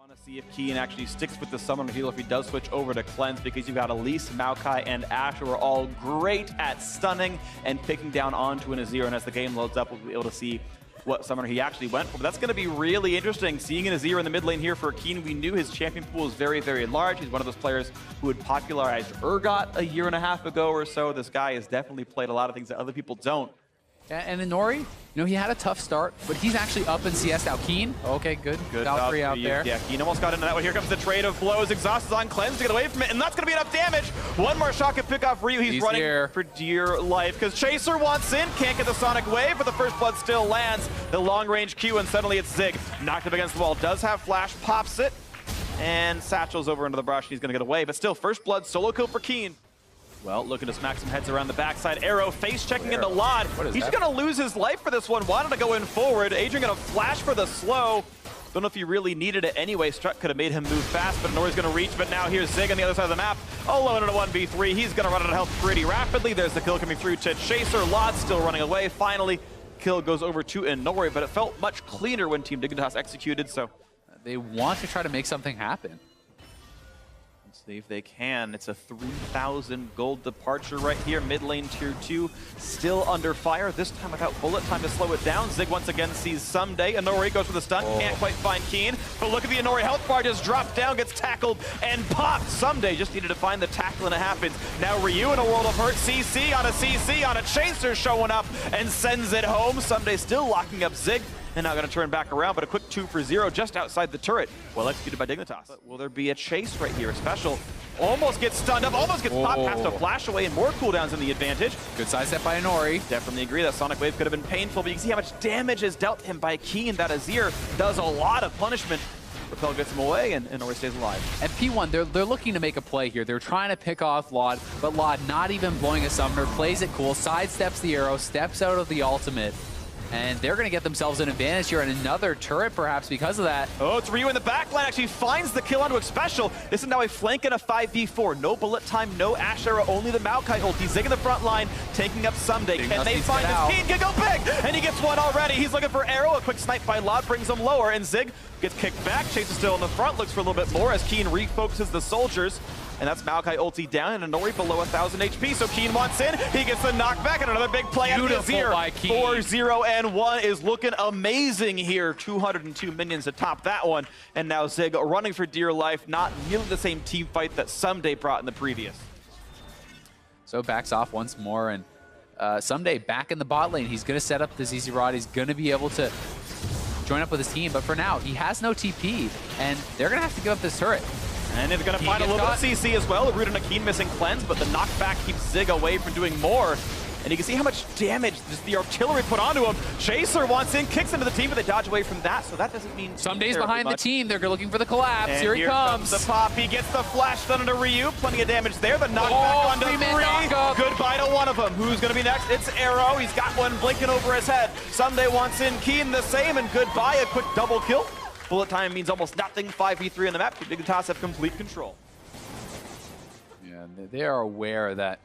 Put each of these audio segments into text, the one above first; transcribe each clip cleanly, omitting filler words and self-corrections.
Want to see if Keen actually sticks with the Summoner Heal if he does switch over to Cleanse, because you've got Elise, Maokai, and Ashe who are all great at stunning and picking down onto an Azir, and as the game loads up, we'll be able to see what Summoner he actually went for. But that's going to be really interesting, seeing an Azir in the mid lane here for Keen. We knew his champion pool is very, very large. He's one of those players who had popularized Urgot a year and a half ago or so. This guy has definitely played a lot of things that other people don't. And Inori, he had a tough start, but he's actually up in CS now. Keen, okay, good. Valkyrie out there. Yeah, Keen almost got into that one. Here comes the trade of blows. Exhaust is on Cleanse to get away from it, and that's going to be enough damage. One more shot can pick off Ryu. He's running here for dear life, because Chaser wants in, can't get the Sonic Wave, but the first blood still lands. The long-range Q, and suddenly it's Zig. Knocked up against the wall. Does have flash, pops it, and satchels over into the brush, and he's going to get away. But still, first blood, solo kill for Keen. Well, looking to smack some heads around the backside. Arrow face checking into Lod. He's going to lose his life for this one. Wanted to go in forward. Adrian going to flash for the slow. Don't know if he really needed it anyway. Struck could have made him move fast, but Nori's going to reach. But now here's Zig on the other side of the map. Alone in a 1v3. He's going to run out of health pretty rapidly. There's the kill coming through to Chaser. Lod still running away. Finally, kill goes over to Inori, but it felt much cleaner when Team Dignitas executed, so they want to try to make something happen. Let's see if they can. It's a 3,000 gold departure right here. Mid lane tier 2 still under fire, this time without bullet time to slow it down. Zig once again sees Someday. Inori goes for the stun, can't quite find Keen. But look at the Inori health bar just dropped down, gets tackled and popped. Someday just needed to find the tackle and it happens. Now Ryu in a world of hurt. CC on a Chaser showing up and sends it home. Someday still locking up Zig. And now going to turn back around, but a quick 2 for 0 just outside the turret. Well executed by Dignitas. But will there be a chase right here? A special almost gets stunned up, almost gets popped past a flash away, and more cooldowns in the advantage. Good side step by Inori. Definitely agree that Sonic Wave could have been painful, but you can see how much damage is dealt him by Keen. That Azir does a lot of punishment. Repel gets him away, and Inori stays alive. At P1, they're looking to make a play here. They're trying to pick off Lod, but Lod not even blowing a summoner, plays it cool, sidesteps the arrow, steps out of the ultimate. And they're going to get themselves an advantage here and another turret perhaps because of that. Oh, it's Ryu in the backline, actually finds the kill onto a special. This is now a flank and a 5v4. No bullet time, no Ashe arrow, only the Maokai ulti. Zig in the front line, taking up Someday. Can they find this? Keen can go big, and he gets one already. He's looking for arrow, a quick snipe by Lod brings him lower, and Zig gets kicked back. Chase is still in the front, looks for a little bit more as Keen refocuses the soldiers. And that's Maokai ulti down and Inori below 1,000 HP. So Keen wants in, he gets the knockback and another big play out of Azir. 4-0-1 is looking amazing here. 202 minions to top that one. And now Zig running for dear life, not nearly the same team fight that Someday brought in the previous. So backs off once more, and Someday back in the bot lane. He's going to set up the ZZ Rod. He's going to be able to join up with his team, but for now, he has no TP, and they're going to have to give up this turret. And they're going to find a little bit of CC as well. Root and a Keen missing Cleanse, but the knockback keeps Zig away from doing more. And you can see how much damage just the artillery put onto him. Chaser wants in, kicks into the team, but they dodge away from that, so that doesn't mean Someday's behind the team. They're looking for the collapse. And here he comes. The pop. He gets the flash done into Ryu. Plenty of damage there. The knockback onto 3. Goodbye to one of them. Who's going to be next? It's Arrow. He's got one blinking over his head. Someday wants in, Keen the same, and goodbye. A quick double kill. Bullet time means almost nothing. 5v3 on the map. Dignitas have complete control. Yeah, they are aware that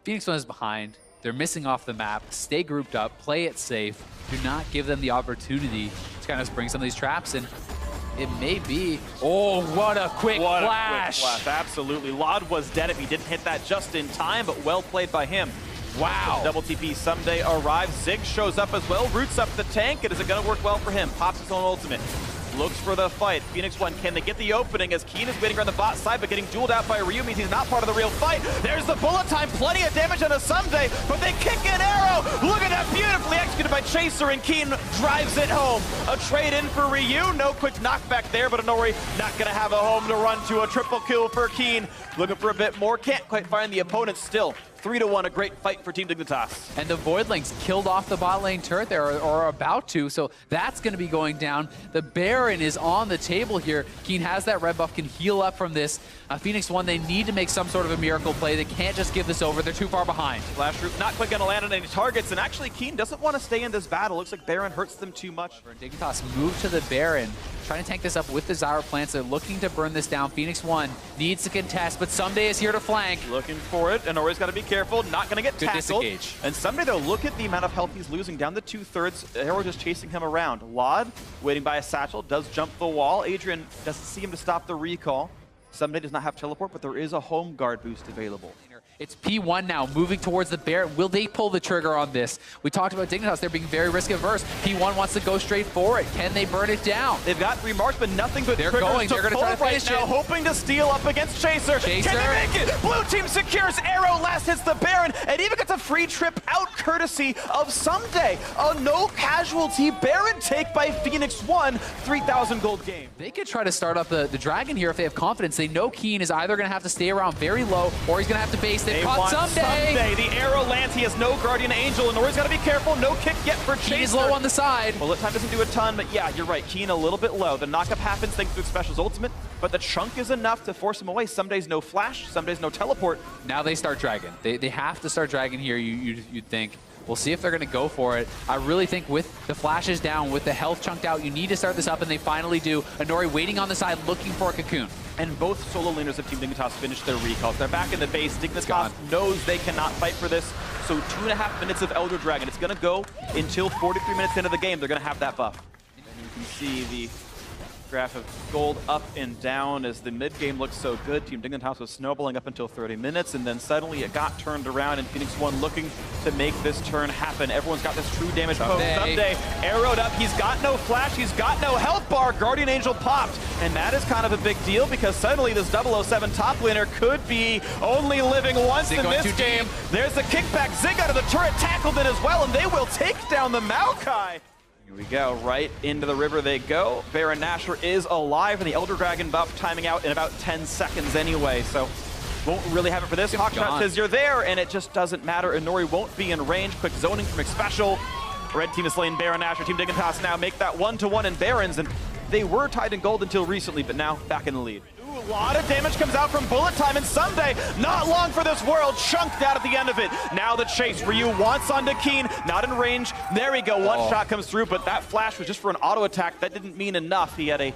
Phoenix One is behind. They're missing off the map. Stay grouped up. Play it safe. Do not give them the opportunity to kind of spring some of these traps in. It may be. Oh, what a quick flash. Absolutely. Lod was dead if he didn't hit that just in time, but well played by him. Wow. Double TP Someday arrives. Zig shows up as well. Roots up the tank. And is it going to work well for him? Pops his own ultimate. Looks for the fight. Phoenix One, can they get the opening as Keen is waiting around the bot side, but getting dueled out by Ryu means he's not part of the real fight. There's the bullet time, plenty of damage on a Someday, but they kick an arrow. Look at that, beautifully executed by Chaser, and Keen drives it home. A trade in for Ryu, no quick knockback there, but Inori not gonna have a home to run to. A triple kill for Keen. Looking for a bit more, can't quite find the opponent still. 3-1, a great fight for Team Dignitas. And the Voidlings killed off the bot lane turret there, or are about to, so that's going to be going down. The Baron is on the table here. Keen has that red buff, can heal up from this. Phoenix One, they need to make some sort of a miracle play. They can't just give this over. They're too far behind. Flash Root not quite going to land on any targets, and actually Keen doesn't want to stay in this battle. Looks like Baron hurts them too much. Dignitas move to the Baron, trying to tank this up with the Zyra plants. They're looking to burn this down. Phoenix One needs to contest, but Someday is here to flank. Looking for it, and Ori's got to be careful. careful, not going to get tackled. Disengage. And someday, though, look at the amount of health he's losing, down to 2/3. Arrow just chasing him around. Lod, waiting by a satchel, does jump the wall. Adrian doesn't see him to stop the recall. Someday does not have teleport, but there is a home guard boost available. It's P1 now, moving towards the Baron. Will they pull the trigger on this? We talked about Dignitas. They're being very risk-averse. P1 wants to go straight for it. Can they burn it down? They've got 3 marks, but nothing but They're triggers going. They're going to try to finish now, it. hoping to steal up against Chaser. Chaser. Can they make it? Blue team secures Arrow, last hits the Baron, and even gets a free trip out courtesy of Someday. A no casualty Baron take by Phoenix 1, 3,000 gold game. They could try to start up the Dragon here if they have confidence. They know Keen is either going to have to stay around very low or he's going to have to base. They've caught Someday. The Arrow lands. He has no Guardian Angel, and Nori's got to be careful. No kick yet for Chaser. Keen is low on the side. Bullet time doesn't do a ton, but yeah, you're right. Keen a little bit low. The knockup happens thanks to his special's ultimate, but the chunk is enough to force him away. Some days no flash, some days no teleport. Now they start Dragon. They have to start Dragon here, you'd think. We'll see if they're going to go for it. I really think with the flashes down, with the health chunked out, you need to start this up, and they finally do. Nori waiting on the side, looking for a cocoon. And both solo laners of Team Dignitas finished their recalls. They're back in the base. Dignitas knows they cannot fight for this. So 2.5 minutes of Elder Dragon. It's going to go until 43 minutes into the game. They're going to have that buff. And you can see the graph of gold up and down as the mid game looks so good. Team Dignitas was snowballing up until 30 minutes, and then suddenly it got turned around, and Phoenix 1 looking to make this turn happen. Everyone's got this true damage post. Someday arrowed up. He's got no flash. He's got no health bar. Guardian Angel popped, and that is kind of a big deal because suddenly this 007 top laner could be only living once in this game. There's the kickback. Zig out of the turret, tackled it as well, and they will take down the Maokai. Here we go, right into the river they go. Baron Nashor is alive, and the Elder Dragon buff timing out in about 10 seconds anyway, so won't really have it for this. Hawkshot says you're there, and it just doesn't matter. Inori won't be in range. Quick zoning from Xpecial. Red team is slaying Baron Nashor. Team Dignitas now make that 1-1 in Barons, and they were tied in gold until recently, but now back in the lead. A lot of damage comes out from Bullet Time, and Someday, not long for this world, chunked out at the end of it. Now the chase. Ryu wants onto Keen, not in range. There we go, one shot comes through, but that flash was just for an auto attack. That didn't mean enough. He had a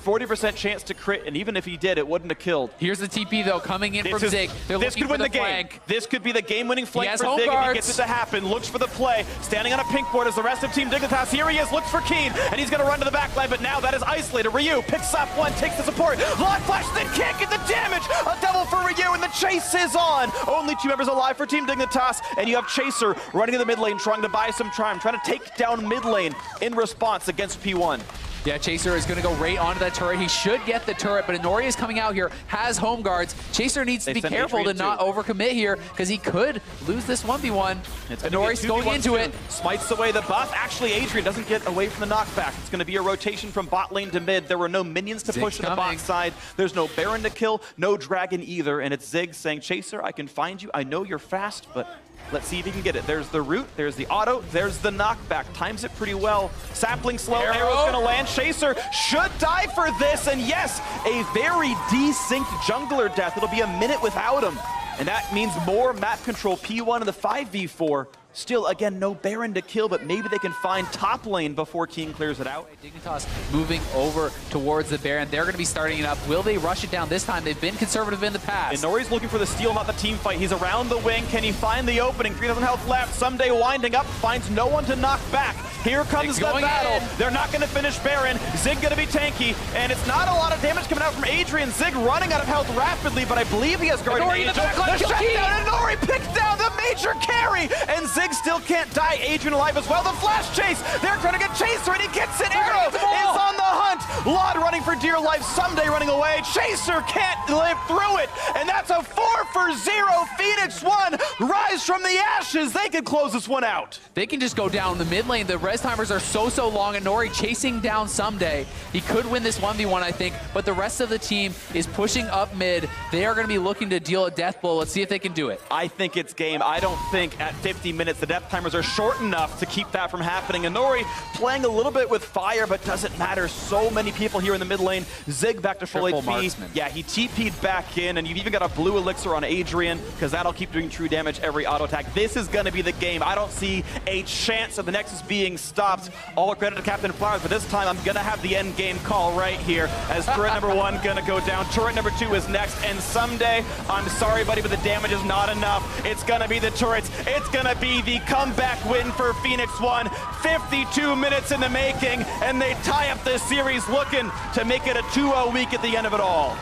40% chance to crit, and even if he did, it wouldn't have killed. Here's the TP, though, coming in from Zig. This could win the game. This could be the game-winning flank for Zig if he gets it to happen. Looks for the play. Standing on a pink board as the rest of Team Dignitas. Here he is, looks for Keen, and he's going to run to the back line, but now that is isolated. Ryu picks up one, takes the support. Lock flash, then can't get the damage. A double for Ryu, and the chase is on. Only 2 members alive for Team Dignitas, and you have Chaser running in the mid lane, trying to buy some time, trying to take down mid lane in response against P1. Yeah, Chaser is going to go right onto that turret. He should get the turret, but Inori is coming out here, has home guards. Chaser needs to be careful to not overcommit here because he could lose this 1v1. Inori's going into it. Smites away the buff. Actually, Adrian doesn't get away from the knockback. It's going to be a rotation from bot lane to mid. There were no minions to push to the bot side. There's no Baron to kill, no Dragon either, and it's Zig saying, Chaser, I can find you. I know you're fast, but let's see if he can get it. There's the root, there's the auto, there's the knockback. Times it pretty well. Sapling slow, arrow's gonna land. Chaser should die for this, and yes, a very desynced jungler death. It'll be a minute without him, and that means more map control. P1 in the 5v4. Still, again, no Baron to kill, but maybe they can find top lane before King clears it out. Dignitas moving over towards the Baron. They're going to be starting it up. Will they rush it down this time? They've been conservative in the past. And Nori's looking for the steal, not the team fight. He's around the wing. Can he find the opening? 3,000 health left. Someday winding up, finds no one to knock back. Here comes the battle. They're not going to finish Baron. Zig going to be tanky, and it's not a lot of damage coming out from Adrian. Zig running out of health rapidly, but I believe he has Guardian Angel. The shutdown, and Nori picks down the major carry, and Zig still can't die. Adrian alive as well. The flash chase. They're trying to get Chaser, and he gets it. Arrow is on the hunt. Lod running for dear life. Someday running away. Chaser can't live through it, and that's a 4-for-0. Phoenix 1 rise from the ashes. They could close this one out. They can just go down the mid lane. The res timers are so long, and Nori chasing down Someday. He could win this 1v1, I think, but the rest of the team is pushing up mid. They are going to be looking to deal a death blow. Let's see if they can do it. I think it's game. I don't think at 50 minutes the death timers are short enough to keep that from happening. And Nori playing a little bit with fire, but doesn't matter. So so many people here in the mid lane. Zig back to full Triple HP. marksman. Yeah, he TP'd back in, and you've even got a blue elixir on Adrian, because that'll keep doing true damage every auto attack. This is going to be the game. I don't see a chance of the Nexus being stopped. All credit to Captain Flowers, but this time I'm going to have the end game call right here, as turret number 1 going to go down. Turret number 2 is next, and someday, I'm sorry, buddy, but the damage is not enough. It's going to be the turrets. It's going to be the comeback win for Phoenix 1. 52 minutes in the making, and they tie up this series, looking to make it a 2-0 week at the end of it all.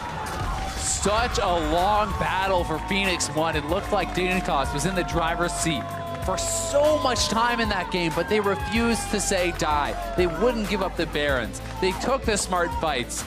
Such a long battle for Phoenix 1. It looked like Danikos was in the driver's seat for so much time in that game, but they refused to say die. They wouldn't give up the Barons. They took the smart fights,